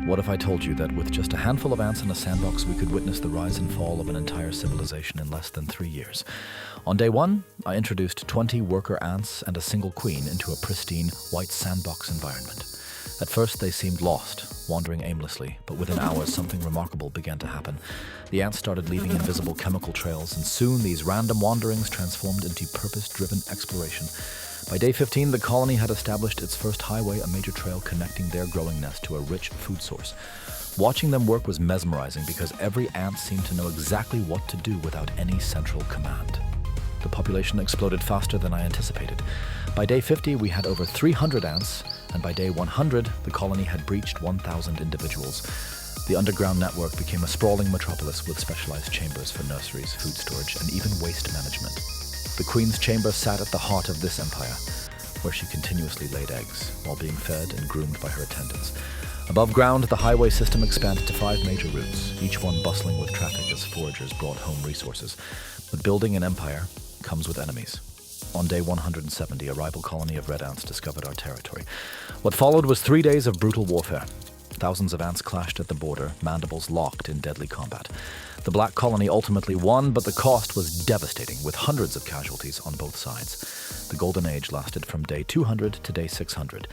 What if I told you that with just a handful of ants in a sandbox, we could witness the rise and fall of an entire civilization in less than 3 years? On day one, I introduced 20 worker ants and a single queen into a pristine, white sandbox environment. At first, they seemed lost, wandering aimlessly, but within hours, something remarkable began to happen. The ants started leaving invisible chemical trails, and soon these random wanderings transformed into purpose-driven exploration. By day 15, the colony had established its first highway, a major trail connecting their growing nest to a rich food source. Watching them work was mesmerizing because every ant seemed to know exactly what to do without any central command. The population exploded faster than I anticipated. By day 50, we had over 300 ants, and by day 100, the colony had breached 1,000 individuals. The underground network became a sprawling metropolis with specialized chambers for nurseries, food storage, and even waste management. The Queen's chamber sat at the heart of this empire, where she continuously laid eggs, while being fed and groomed by her attendants. Above ground, the highway system expanded to 5 major routes, each one bustling with traffic as foragers brought home resources. But building an empire comes with enemies. On day 170, a rival colony of red ants discovered our territory. What followed was 3 days of brutal warfare. Thousands of ants clashed at the border, mandibles locked in deadly combat. The black colony ultimately won, but the cost was devastating, with hundreds of casualties on both sides. The Golden Age lasted from day 200 to day 600.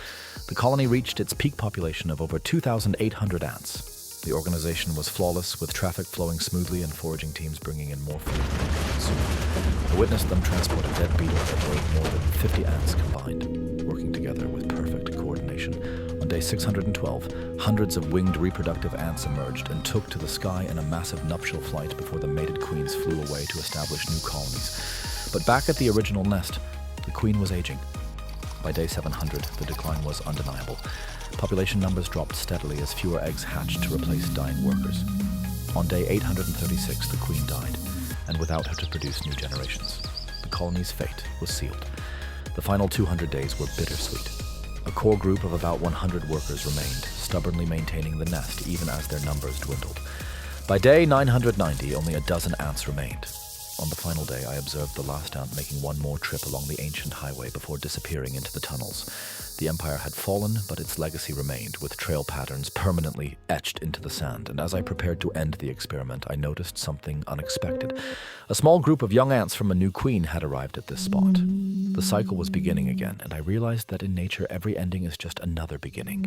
The colony reached its peak population of over 2,800 ants. The organization was flawless, with traffic flowing smoothly and foraging teams bringing in more food than they could consume. I witnessed them transport a dead beetle that weighed more than 50 ants combined, working together with perfect coordination. On day 612, hundreds of winged reproductive ants emerged and took to the sky in a massive nuptial flight before the mated queens flew away to establish new colonies. But back at the original nest, the queen was aging. By day 700, the decline was undeniable. Population numbers dropped steadily as fewer eggs hatched to replace dying workers. On day 836, the queen died, and without her to produce new generations, the colony's fate was sealed. The final 200 days were bittersweet. A core group of about 100 workers remained, stubbornly maintaining the nest even as their numbers dwindled. By day 990, only a dozen ants remained. On the final day, I observed the last ant making one more trip along the ancient highway before disappearing into the tunnels. The empire had fallen, but its legacy remained, with trail patterns permanently etched into the sand, and as I prepared to end the experiment, I noticed something unexpected. A small group of young ants from a new queen had arrived at this spot. The cycle was beginning again, and I realized that in nature, every ending is just another beginning.